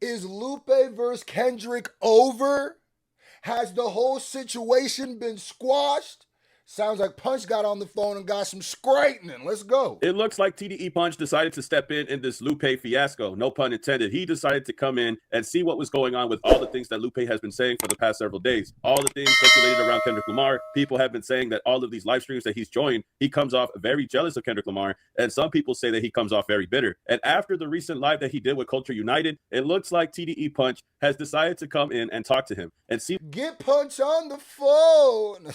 Is Lupe versus Kendrick over? Has the whole situation been squashed? Sounds like Punch got on the phone and got some straightening. Let's go. It looks like TDE Punch decided to step in this Lupe fiasco. No pun intended. He decided to come in and see what was going on with all the things that Lupe has been saying for the past several days. All the things circulated around Kendrick Lamar. People have been saying that all of these live streams that he's joined, he comes off very jealous of Kendrick Lamar. And some people say that he comes off very bitter. And after the recent live that he did with Culture United, it looks like TDE Punch has decided to come in and talk to him and see. Get Punch on the phone.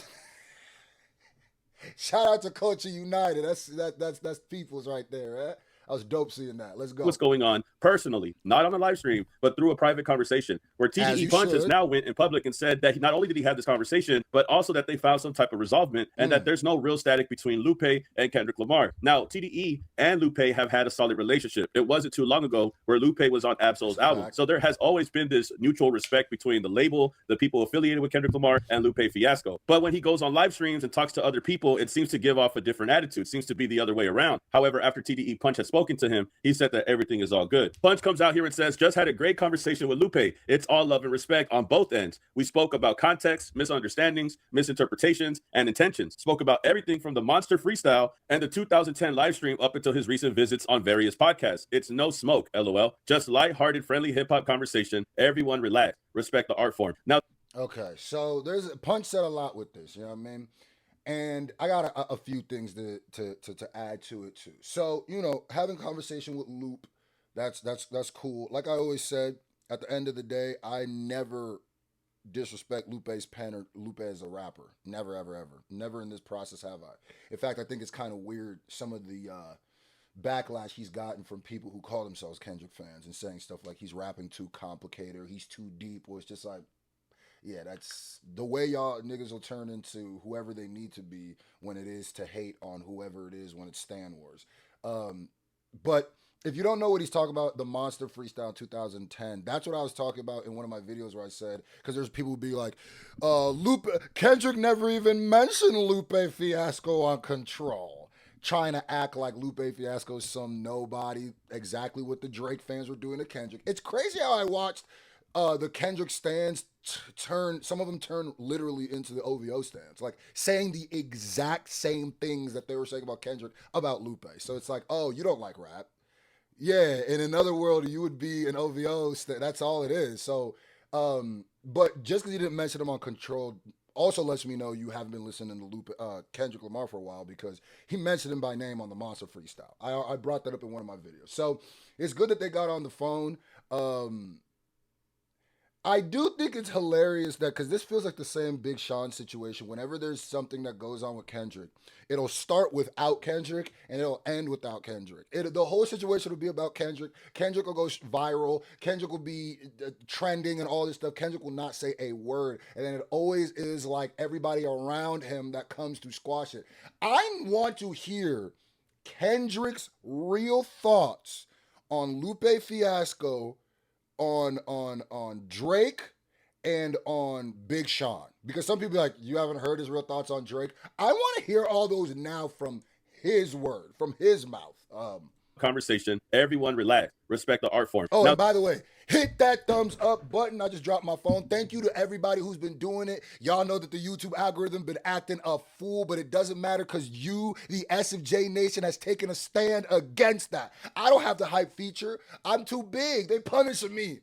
Shout out to Culture United. That's people's right there, right? I was dope seeing that. Let's go. What's going on personally, not on a live stream, but through a private conversation where TDE Punch has now went in public and said that not only did he have this conversation, but also that they found some type of resolvement and that there's no real static between Lupe and Kendrick Lamar. Now, TDE and Lupe have had a solid relationship. It wasn't too long ago where Lupe was on Absol's album. So there has always been this mutual respect between the label, the people affiliated with Kendrick Lamar, and Lupe Fiasco. But when he goes on live streams and talks to other people, it seems to give off a different attitude. It seems to be the other way around. However, after TDE Punch has spoken to him, he said that everything is all good. Punch comes out here and says, just had a great conversation with Lupe. It's all love and respect on both ends. We spoke about context, misunderstandings, misinterpretations, and intentions. Spoke about everything from the Monster Freestyle and the 2010 live stream up until his recent visits on various podcasts. It's no smoke, LOL. Just lighthearted, friendly hip-hop conversation. Everyone relax. Respect the art form. Now, okay, so there's Punch said a lot with this, you know what I mean? And I got a few things to add to it too. So, you know, having conversation with Loop, that's cool. Like I always said, at the end of the day, I never disrespect Lupe's pen or Lupe as a rapper. Never, ever, ever. Never in this process have I. In fact, I think it's kind of weird some of the backlash he's gotten from people who call themselves Kendrick fans and saying stuff like he's rapping too complicated or he's too deep, or it's just like, yeah, that's the way y'all niggas will turn into whoever they need to be when it is to hate on whoever it is when it's Stan Wars. But if you don't know what he's talking about, the Monster Freestyle 2010, that's what I was talking about in one of my videos where I said, because there's people who be like, Lupe, Kendrick never even mentioned Lupe Fiasco on Control. Trying to act like Lupe Fiasco is some nobody, exactly what the Drake fans were doing to Kendrick. It's crazy how I watched the Kendrick stands turn, some of them turn literally into the OVO stands, like saying the exact same things that they were saying about Kendrick about Lupe. So it's like, oh, you don't like rap. Yeah, in another world, you would be an OVO. That's all it is. So, but just because you didn't mention him on Control also lets me know you haven't been listening to Lupe, Kendrick Lamar for a while, because he mentioned him by name on the Monster Freestyle. I brought that up in one of my videos. So it's good that they got on the phone. I do think it's hilarious that, because this feels like the same Big Sean situation. Whenever there's something that goes on with Kendrick, it'll start without Kendrick and it'll end without Kendrick. The whole situation will be about Kendrick. Kendrick will go viral. Kendrick will be trending and all this stuff. Kendrick will not say a word. And then it always is like everybody around him that comes to squash it. I want to hear Kendrick's real thoughts on Lupe Fiasco, on Drake, and on Big Sean, because some people are like, you haven't heard his real thoughts on Drake. I want to hear all those now from his word, from his mouth. Conversation. Everyone relax. Respect the art form. Oh, now, and by the way, hit that thumbs up button. I just dropped my phone. Thank you to everybody who's been doing it. Y'all know that the YouTube algorithm been acting a fool, but it doesn't matter because you, the SFJ Nation, has taken a stand against that. I don't have the hype feature. I'm too big. They punishing me.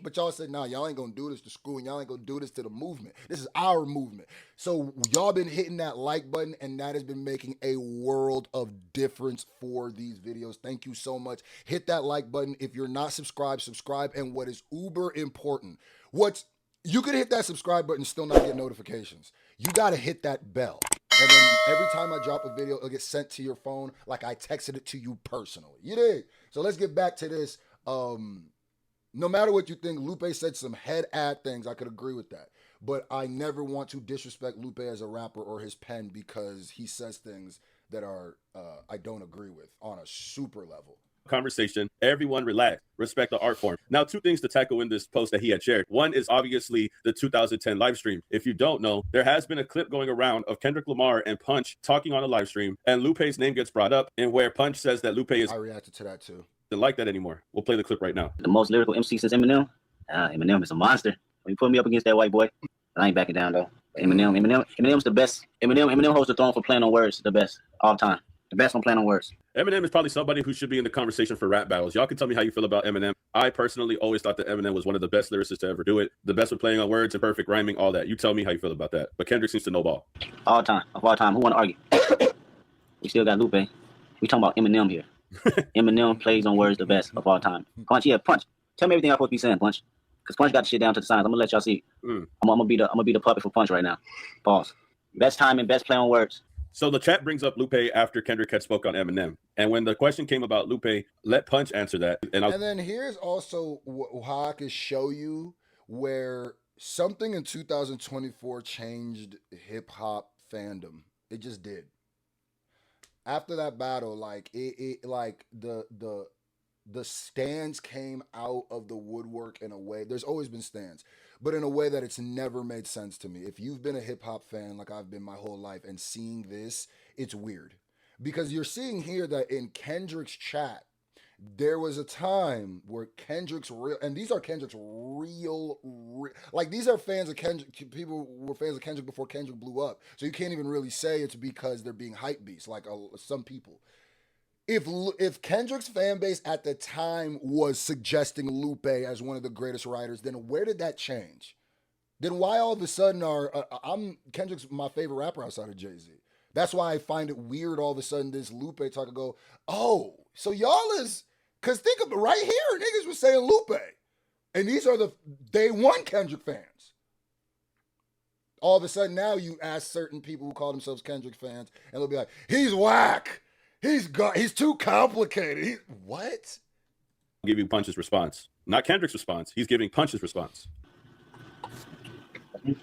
But y'all said, nah, y'all ain't gonna do this to school, and y'all ain't gonna do this to the movement. This is our movement. So y'all been hitting that like button, and that has been making a world of difference for these videos. Thank you so much. Hit that like button. If you're not subscribed, subscribe. And what is uber important, you could hit that subscribe button and still not get notifications. You gotta hit that bell. And then every time I drop a video, it'll get sent to your phone like I texted it to you personally. You dig? So let's get back to this. No matter what you think, Lupe said some head-ad things. I could agree with that. But I never want to disrespect Lupe as a rapper or his pen because he says things that are I don't agree with on a super level. Conversation. Everyone relax. Respect the art form. Now, two things to tackle in this post that he had shared. One is obviously the 2010 live stream. If you don't know, there has been a clip going around of Kendrick Lamar and Punch talking on a live stream, and Lupe's name gets brought up, and where Punch says that Lupe is... I reacted to that too. Didn't like that anymore. We'll play the clip right now. The most lyrical MC since Eminem. Eminem is a monster. When you put me up against that white boy, I ain't backing down though. Eminem's the best. Eminem holds the throne for playing on words. The best all time. The best on playing on words. Eminem is probably somebody who should be in the conversation for rap battles. Y'all can tell me how you feel about Eminem. I personally always thought that Eminem was one of the best lyricists to ever do it. The best with playing on words and perfect rhyming, all that. You tell me how you feel about that. But Kendrick seems to know ball. All time. Of all time. Who want to argue? We still got Lupe. We talking about Eminem here. Eminem plays on words the best of all time. Punch, yeah, Punch. Tell me everything I'm supposed to be saying, Punch. Because Punch got the shit down to the science. I'm gonna let y'all see. I'm gonna be the puppet for Punch right now. Pause. Best time and best play on words. So the chat brings up Lupe after Kendrick had spoke on Eminem. And when the question came about Lupe, let Punch answer that. And then here's also how I could show you where something in 2024 changed hip hop fandom. It just did. After that battle, like the stands came out of the woodwork in a way. There's always been stands, but in a way that it's never made sense to me. If you've been a hip hop fan like I've been my whole life and seeing this, it's weird. Because you're seeing here that in Kendrick's chat, there was a time where Kendrick's real, and these are Kendrick's real, like these are fans of Kendrick. People were fans of Kendrick before Kendrick blew up. So you can't even really say it's because they're being hype beasts, like some people. If Kendrick's fan base at the time was suggesting Lupe as one of the greatest writers, then where did that change? Then why all of a sudden Kendrick's my favorite rapper outside of Jay-Z. That's why I find it weird all of a sudden this Lupe talk and go, oh, so y'all is, because think of it right here, niggas was saying Lupe. And these are the day one Kendrick fans. All of a sudden now you ask certain people who call themselves Kendrick fans and they'll be like, he's whack. He's too complicated. What? I'll give you Punch's response. Not Kendrick's response. He's giving Punch's response.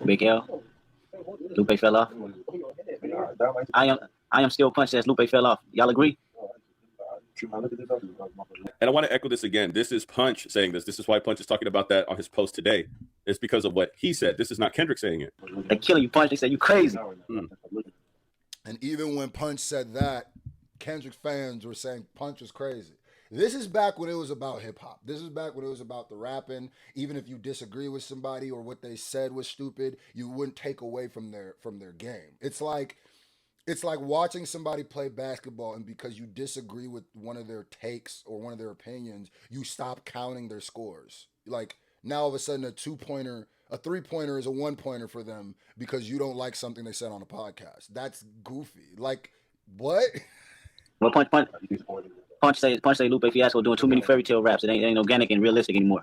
Big L. Lupe fell off. I am still Punch as Lupe fell off. Y'all agree? And I want to echo this again. This is Punch saying this. This is why Punch is talking about that on his post today. It's because of what he said. This is not Kendrick saying it. They killing you, Punch. They said you crazy. And even when Punch said that, Kendrick fans were saying Punch was crazy. This is back when it was about hip hop. This is back when it was about the rapping. Even if you disagree with somebody or what they said was stupid, you wouldn't take away from their game. It's like watching somebody play basketball, and because you disagree with one of their takes or one of their opinions, you stop counting their scores. Like now all of a sudden a 2-pointer, a 3-pointer is a 1-pointer for them because you don't like something they said on a podcast. That's goofy. Like what? Well, Punch say Lupe Fiasco doing too many fairy tale raps. It ain't organic and realistic anymore.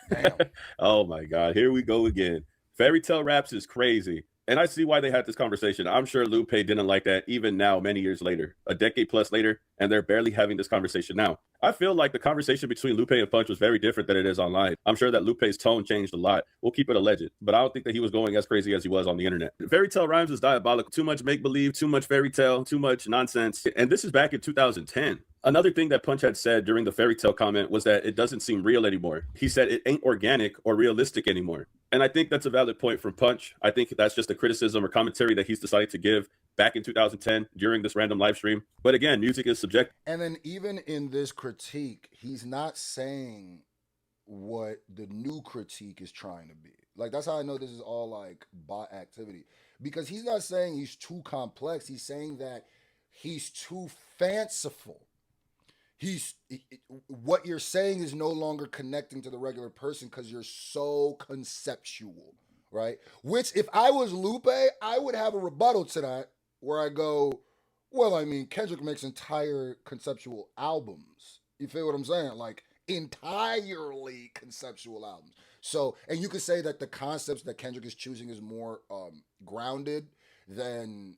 Damn. Oh my God, here we go again. Fairy tale raps is crazy. And I see why they had this conversation. I'm sure Lupe didn't like that even now, many years later, a decade plus later, and they're barely having this conversation now. I feel like the conversation between Lupe and Punch was very different than it is online. I'm sure that Lupe's tone changed a lot. We'll keep it alleged, but I don't think that he was going as crazy as he was on the internet. Fairy tale rhymes is diabolical. Too much make-believe, too much fairy tale, too much nonsense. And this is back in 2010. Another thing that Punch had said during the fairy tale comment was that it doesn't seem real anymore. He said it ain't organic or realistic anymore. And I think that's a valid point from Punch. I think that's just a criticism or commentary that he's decided to give back in 2010 during this random live stream. But again, music is subjective. And then even in this critique, he's not saying what the new critique is trying to be. Like, that's how I know this is all like bot activity. Because he's not saying he's too complex. He's saying that he's too fanciful. What you're saying is no longer connecting to the regular person because you're so conceptual, right? Which, if I was Lupe, I would have a rebuttal to that where I go, well, I mean, Kendrick makes entire conceptual albums. You feel what I'm saying? Like, entirely conceptual albums. So, and you could say that the concepts that Kendrick is choosing is more grounded than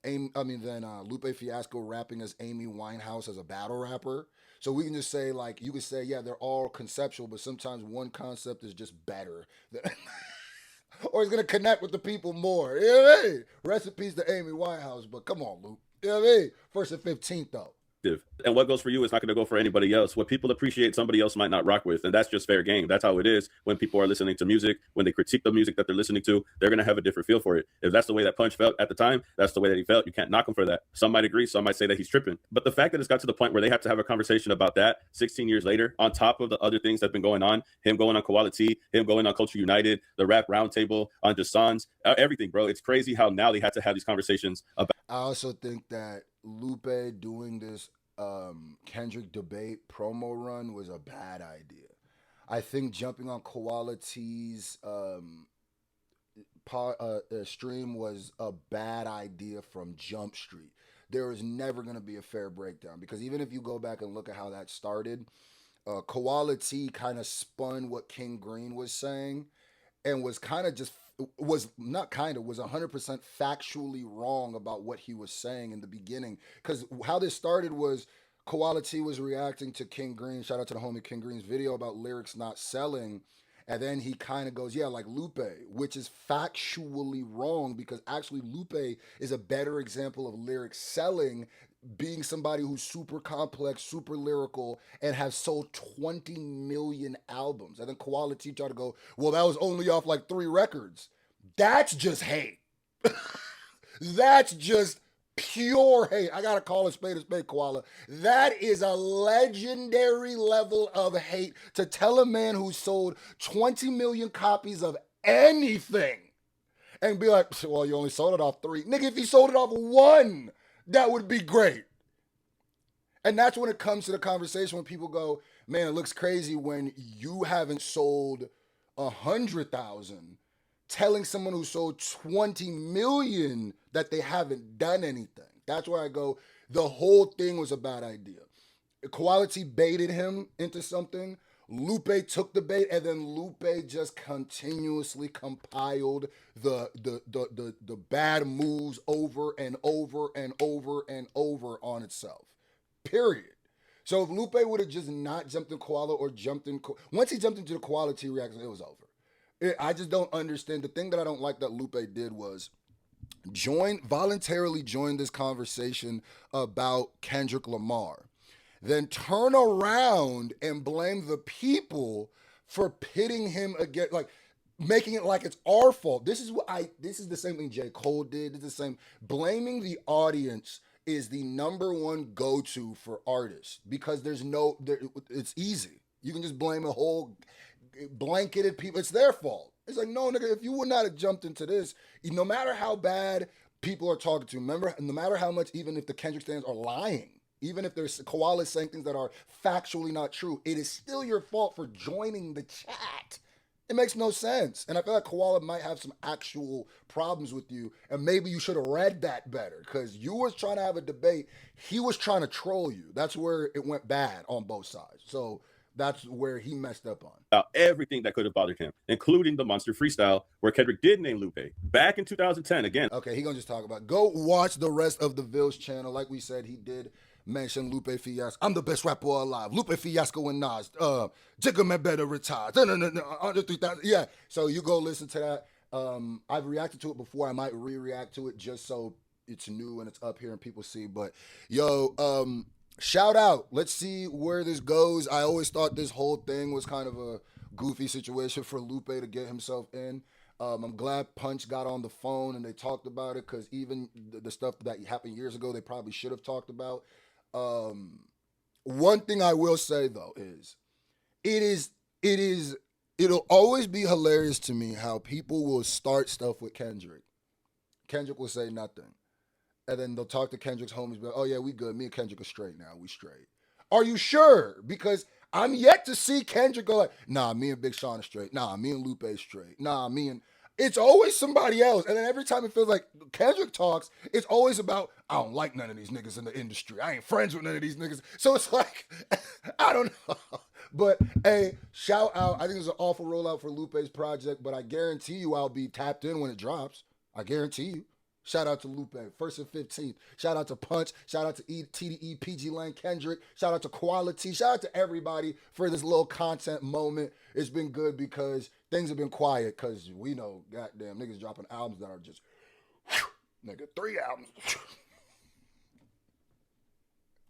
Lupe Fiasco rapping as Amy Winehouse as a battle rapper. So we can just say, like, you could say, yeah, they're all conceptual, but sometimes one concept is just better. Or it's going to connect with the people more. You know what I mean? Recipes to Amy Winehouse, but come on, Lupe. You know what I mean? First and 15th, though. And what goes for you is not going to go for anybody else. What people appreciate, somebody else might not rock with, and that's just fair game. That's how it is when people are listening to music. When they critique the music that they're listening to, they're going to have a different feel for it. If that's the way that Punch felt at the time, that's the way that he felt. You can't knock him for that. Some might agree, some might say that he's tripping. But the fact that it's got to the point where they have to have a conversation about that 16 years later, on top of the other things that have been going on, him going on Koala T, him going on Culture United, the Rap Roundtable, on Jason's, everything, bro. It's crazy how now they had to have these conversations about. I also think that Lupe doing this Kendrick debate promo run was a bad idea. I think jumping on Koala T's stream was a bad idea from Jump Street. There is never going to be a fair breakdown because even if you go back and look at how that started, Koala T kind of spun what King Green was saying and was kind of just was 100% factually wrong about what he was saying in the beginning. Because how this started was Koala T was reacting to King Green, shout out to the homie King Green's video about lyrics not selling. And then he kind of goes, yeah, like Lupe, which is factually wrong because actually Lupe is a better example of lyrics selling, being somebody who's super complex, super lyrical, and has sold 20 million albums. And then Koala T tried to go, well, that was only off like 3 records. That's just hate. That's just pure hate. I gotta call a spade, Koala. That is a legendary level of hate to tell a man who sold 20 million copies of anything and be like, well, you only sold it off 3. Nigga, if he sold it off 1, that would be great. And that's when it comes to the conversation when people go, man, it looks crazy when you haven't sold 100,000 telling someone who sold 20 million that they haven't done anything. That's where I go, the whole thing was a bad idea. Quality baited him into something. Lupe took the bait, and then Lupe just continuously compiled the bad moves over and over and over and over on itself. Period. So if Lupe would have just not jumped in Koala or jumped in... Once he jumped into the quality reaction, it was over. I just don't understand. The thing that I don't like that Lupe did was voluntarily join this conversation about Kendrick Lamar. Then turn around and blame the people for pitting him against, like making it like it's our fault. This is the same thing J. Cole did. It's the same. Blaming the audience is the number one go-to for artists because it's easy. You can just blame a whole blanketed people. It's their fault. It's like, no, nigga, if you would not have jumped into this, no matter how bad people are talking to, remember, no matter how much, even if the Kendrick fans are lying, even if there's koalas saying things that are factually not true, it is still your fault for joining the chat. It makes no sense. And I feel like Koala might have some actual problems with you, and maybe you should have read that better, because you was trying to have a debate. He was trying to troll you. That's where it went bad on both sides. So that's where he messed up on. Everything that could have bothered him, including the Monster Freestyle, where Kendrick did name Lupe back in 2010 again. Okay, he gonna just talk about it. Go watch the rest of the Vill's channel. Like we said, he did mention Lupe Fiasco. I'm the best rapper alive. Lupe Fiasco and Nas. Jigga Man better retire. Under 3,000. Yeah, so you go listen to that. I've reacted to it before. I might re-react to it just so it's new and it's up here and people see. But, yo, shout out. Let's see where this goes. I always thought this whole thing was kind of a goofy situation for Lupe to get himself in. I'm glad Punch got on the phone and they talked about it, because even the stuff that happened years ago, they probably should have talked about. One thing I will say though is it'll always be hilarious to me how people will start stuff with Kendrick. Kendrick will say nothing. And then they'll talk to Kendrick's homies, be like, oh yeah, we good. Me and Kendrick are straight now. We straight. Are you sure? Because I'm yet to see Kendrick go like, nah, me and Big Sean are straight. Nah, me and Lupe straight. Nah, me and... It's always somebody else. And then every time it feels like Kendrick talks, it's always about, I don't like none of these niggas in the industry. I ain't friends with none of these niggas. So it's like, I don't know. But, hey, shout out. I think it's an awful rollout for Lupe's project, but I guarantee you I'll be tapped in when it drops. I guarantee you. Shout out to Lupe, 1st and 15th. Shout out to Punch. Shout out to TDE, PG Lane, Kendrick. Shout out to Quality. Shout out to everybody for this little content moment. It's been good because things have been quiet, because we know, goddamn, niggas dropping albums that are just, whew, nigga, 3 albums.